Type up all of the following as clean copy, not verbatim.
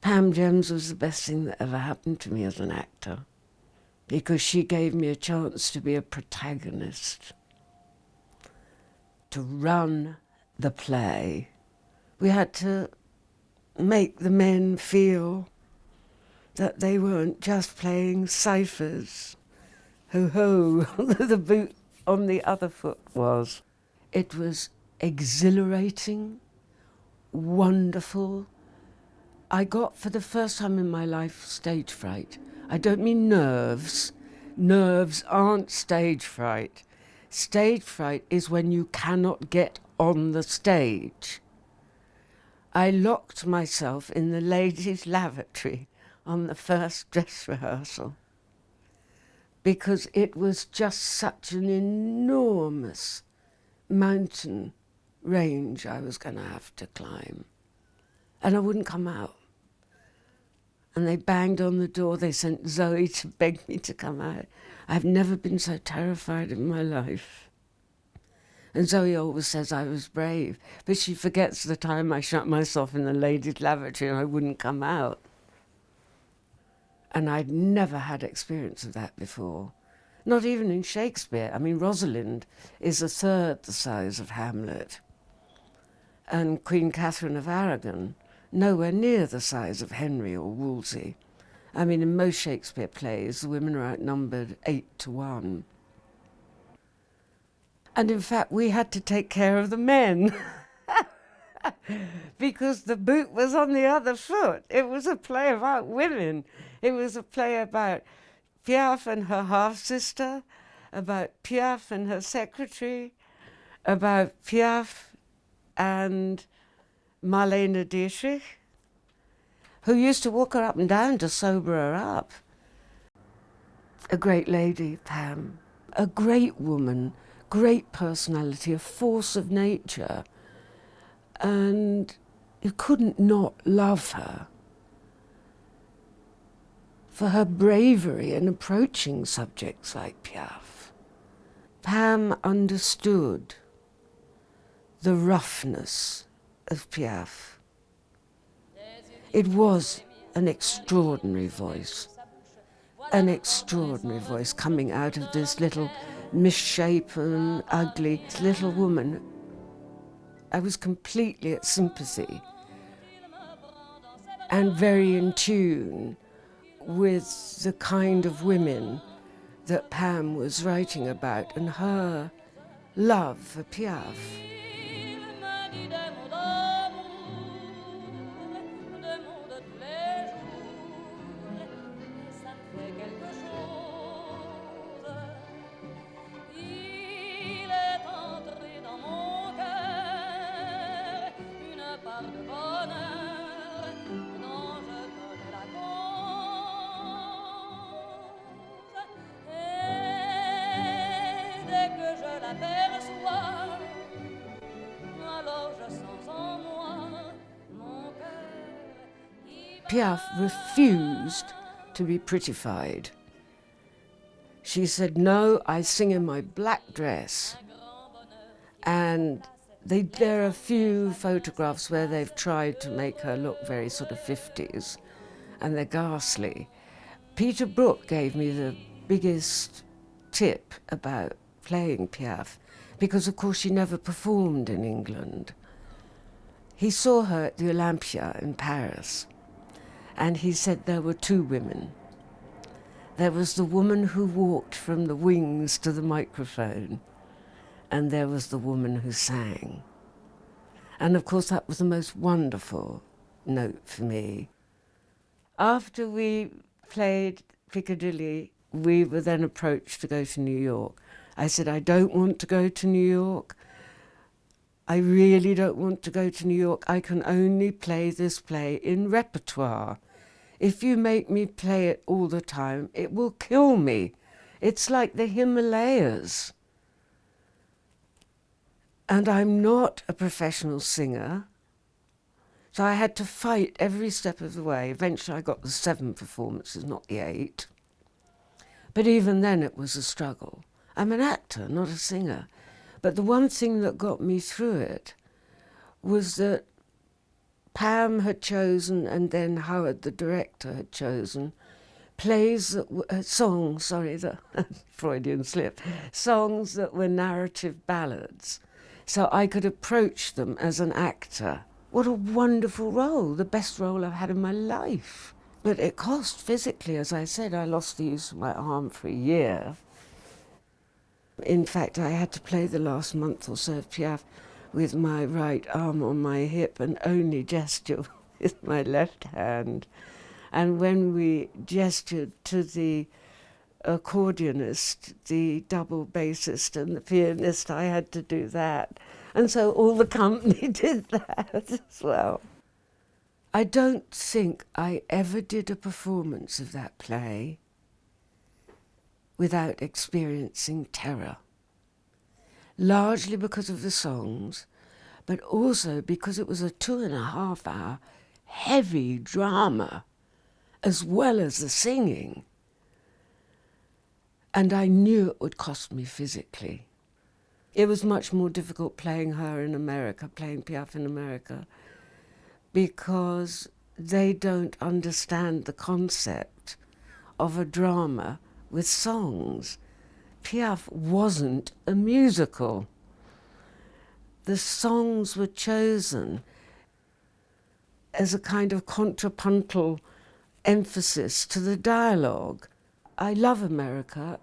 Pam Gems was the best thing that ever happened to me as an actor, because she gave me a chance to be a protagonist, to run the play. We had to make the men feel that they weren't just playing ciphers. Ho-ho, the boot on the other foot was. It was exhilarating, wonderful. I got, for the first time in my life, stage fright. I don't mean nerves. Nerves aren't stage fright. Stage fright is when you cannot get on the stage. I locked myself in the ladies' lavatory on the first dress rehearsal because it was just such an enormous mountain range I was going to have to climb. And I wouldn't come out. And they banged on the door. They sent Zoe to beg me to come out. I've never been so terrified in my life. And Zoe always says I was brave, but she forgets the time I shut myself in the ladies' lavatory and I wouldn't come out. And I'd never had experience of that before. Not even in Shakespeare. I mean, Rosalind is a third the size of Hamlet. And Queen Catherine of Aragon, nowhere near the size of Henry or Wolsey. I mean, in most Shakespeare plays, the women are outnumbered 8-1. And in fact, we had to take care of the men because the boot was on the other foot. It was a play about women. It was a play about Piaf and her half-sister, about Piaf and her secretary, about Piaf and Marlene Dietrich, who used to walk her up and down to sober her up. A great lady, Pam, a great woman, great personality, a force of nature, and you couldn't not love her for her bravery in approaching subjects like Piaf. Pam understood the roughness of Piaf. It was an extraordinary voice coming out of this little misshapen, ugly little woman. I was completely at sympathy and very in tune with the kind of women that Pam was writing about and her love for Piaf. Piaf refused to be prettified. She said, no, I sing in my black dress. And there are a few photographs where they've tried to make her look very sort of 50s, and they're ghastly. Peter Brook gave me the biggest tip about playing Piaf, because of course she never performed in England. He saw her at the Olympia in Paris, and he said there were two women. There was the woman who walked from the wings to the microphone, and there was the woman who sang. And of course that was the most wonderful note for me. After we played Piccadilly, we were then approached to go to New York. I said, I don't want to go to New York. I really don't want to go to New York. I can only play this play in repertoire. If you make me play it all the time, it will kill me. It's like the Himalayas. And I'm not a professional singer, so I had to fight every step of the way. Eventually I got the 7 performances, not the 8. But even then it was a struggle. I'm an actor, not a singer. But the one thing that got me through it was that Pam had chosen, and then Howard, the director, had chosen plays that songs, sorry, the Freudian slip, songs that were narrative ballads. So I could approach them as an actor. What a wonderful role, the best role I've had in my life. But it cost physically, as I said. I lost the use of my arm for a year. In fact, I had to play the last month or so of Piaf with my right arm on my hip and only gesture with my left hand. And when we gestured to the accordionist, the double bassist and the pianist, I had to do that. And so all the company did that as well. I don't think I ever did a performance of that play without experiencing terror. Largely because of the songs, but also because it was a 2.5 hour heavy drama, as well as the singing. And I knew it would cost me physically. It was much more difficult playing her in America, playing Piaf in America, because they don't understand the concept of a drama with songs. Piaf wasn't a musical. The songs were chosen as a kind of contrapuntal emphasis to the dialogue. I love America.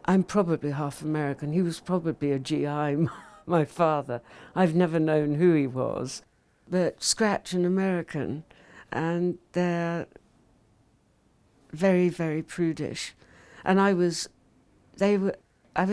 I'm probably half American. He was probably a GI, my father. I've never known who he was. But Scratch and American, and they're very, very prudish. And I was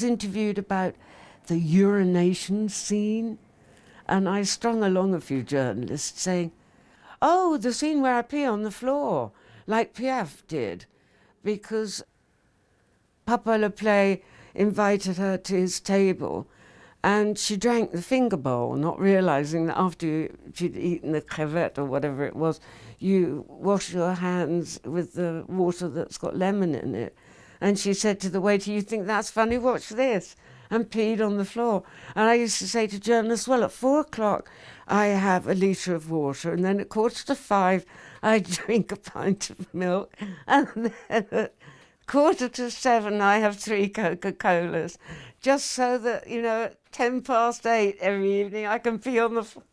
interviewed about the urination scene, and I strung along a few journalists saying, oh, the scene where I pee on the floor, like Piaf did, because Papa Lapotaire invited her to his table, and she drank the finger bowl, not realising that after she'd eaten the crevette or whatever it was, you wash your hands with the water that's got lemon in it. And she said to the waiter, you think that's funny? Watch this. And peed on the floor. And I used to say to journalists, well, at 4 o'clock, I have a litre of water, and then at 4:45, I drink a pint of milk, and then at 7:15, I have 3 Coca-Colas, just so that, at 8:10 every evening, I can pee on the floor.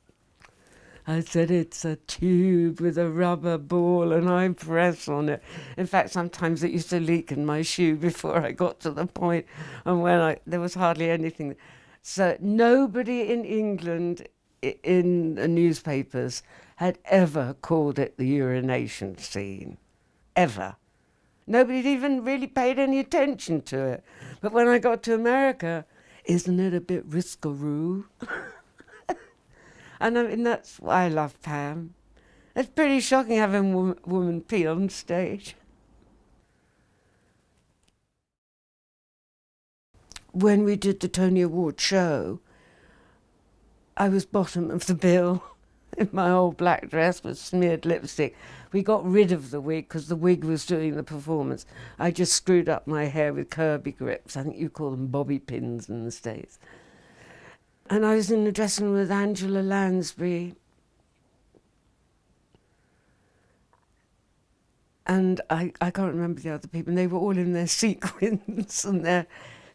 I said, it's a tube with a rubber ball and I press on it. In fact, sometimes it used to leak in my shoe before I got to the point, and there was hardly anything. So nobody in England in the newspapers had ever called it the urination scene, ever. Nobody had even really paid any attention to it. But when I got to America, isn't it a bit riskaroo? And I mean, that's why I love Pam. It's pretty shocking having a woman pee on stage. When we did the Tony Award show, I was bottom of the bill in my old black dress with smeared lipstick. We got rid of the wig because the wig was doing the performance. I just screwed up my hair with Kirby grips. I think you call them bobby pins in the States. And I was in the dressing room with Angela Lansbury. And I can't remember the other people. And they were all in their sequins and their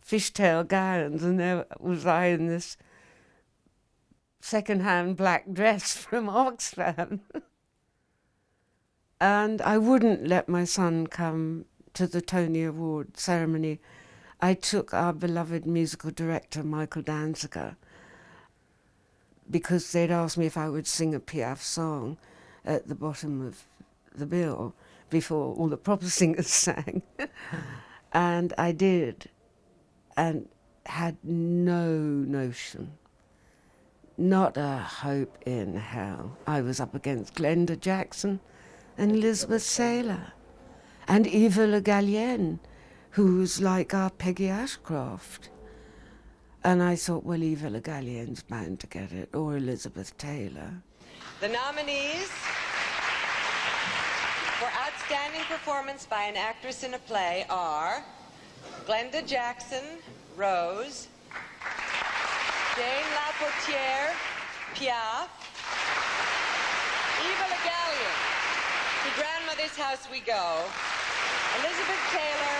fishtail gowns. And there was I in this second-hand black dress from Oxfam. And I wouldn't let my son come to the Tony Award ceremony. I took our beloved musical director, Michael Danziger, because they'd asked me if I would sing a Piaf song at the bottom of the bill before all the proper singers sang. And I did, and had no notion, not a hope in hell. I was up against Glenda Jackson and Elizabeth Taylor and Eva Le Gallienne, who's like our Peggy Ashcroft. And I thought, well, Eva Le Gallienne's bound to get it, or Elizabeth Taylor. The nominees for Outstanding Performance by an Actress in a Play are Glenda Jackson, Rose, Jane Lapotaire, Piaf, Viva la Galleon. To Grandmother's house we go. Elizabeth Taylor,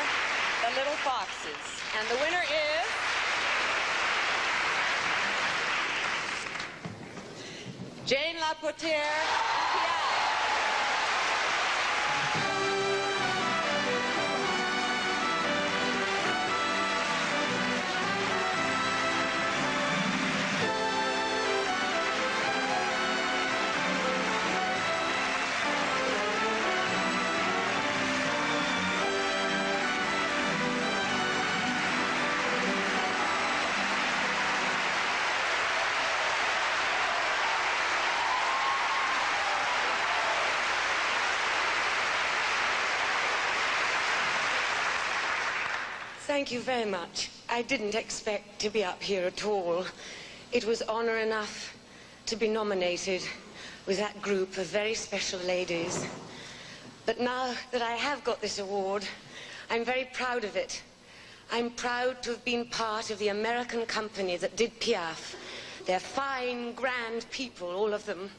The Little Foxes. And the winner is... Jane Lapotaire, Piaf. Thank you very much. I didn't expect to be up here at all. It was honor enough to be nominated with that group of very special ladies. But now that I have got this award, I'm very proud of it. I'm proud to have been part of the American company that did Piaf. They're fine, grand people, all of them.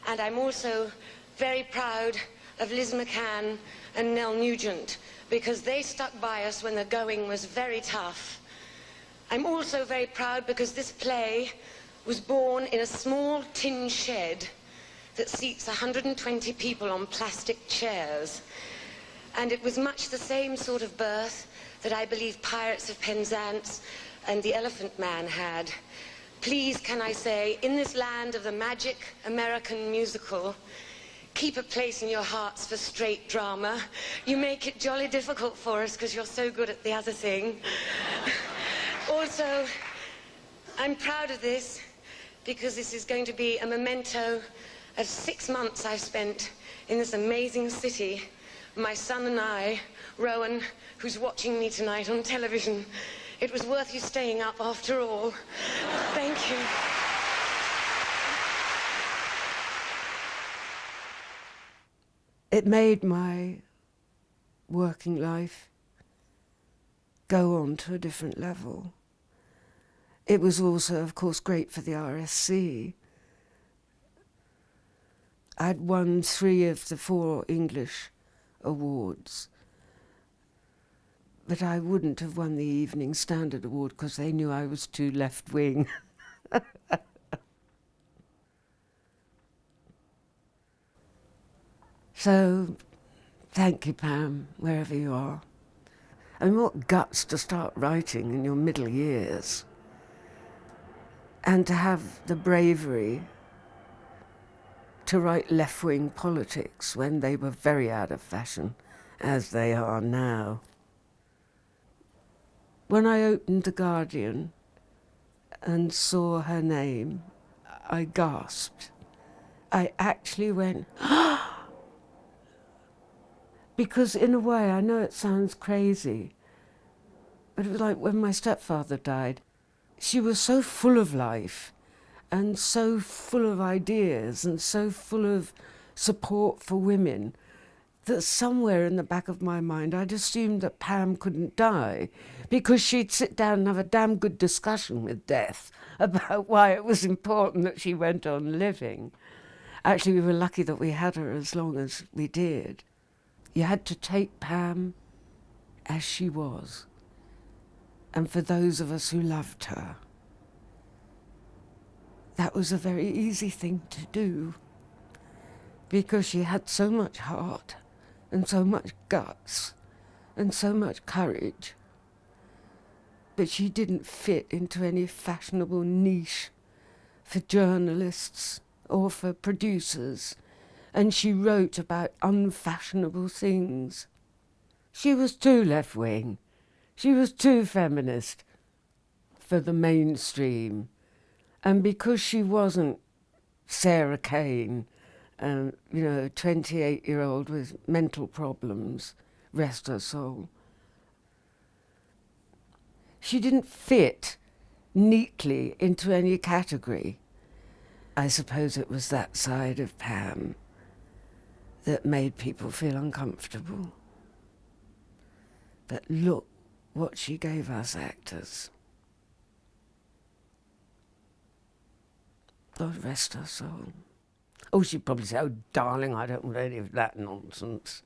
And I'm also very proud of Liz McCann and Nell Nugent, because they stuck by us when the going was very tough. I'm also very proud because this play was born in a small tin shed that seats 120 people on plastic chairs. And it was much the same sort of birth that I believe Pirates of Penzance and The Elephant Man had. Please, can I say, in this land of the magic American musical, keep a place in your hearts for straight drama. You make it jolly difficult for us because you're so good at the other thing. Also, I'm proud of this because this is going to be a memento of 6 months I've spent in this amazing city. My son and I, Rowan, who's watching me tonight on television. It was worth you staying up after all. Thank you. It made my working life go on to a different level. It was also, of course, great for the RSC. I'd won 3 of the 4 English awards, but I wouldn't have won the Evening Standard Award because they knew I was too left-wing. So, thank you, Pam, wherever you are. I mean, what guts to start writing in your middle years. And to have the bravery to write left-wing politics when they were very out of fashion, as they are now. When I opened The Guardian and saw her name, I gasped. I actually went, because in a way, I know it sounds crazy, but it was like when my stepfather died. She was so full of life and so full of ideas and so full of support for women that somewhere in the back of my mind I'd assumed that Pam couldn't die because she'd sit down and have a damn good discussion with death about why it was important that she went on living. Actually, we were lucky that we had her as long as we did. You had to take Pam as she was. And for those of us who loved her, that was a very easy thing to do because she had so much heart and so much guts and so much courage, but she didn't fit into any fashionable niche for journalists or for producers, and she wrote about unfashionable things. She was too left-wing. She was too feminist for the mainstream. And because she wasn't Sarah Kane, 28-year-old with mental problems, rest her soul, she didn't fit neatly into any category. I suppose it was that side of Pam that made people feel uncomfortable. But look what she gave us actors. God rest her soul. Oh, she'd probably say, "Oh, darling, I don't want any of that nonsense."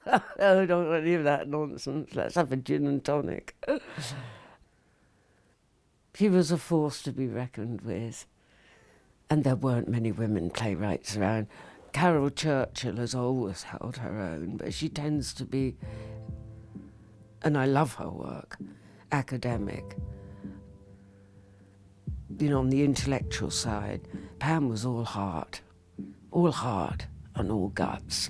Oh, I don't want any of that nonsense. Let's have a gin and tonic. She was a force to be reckoned with. And there weren't many women playwrights around. Carol Churchill has always held her own, but she tends to be, and I love her work, academic. You know, on the intellectual side, Pam was all heart and all guts.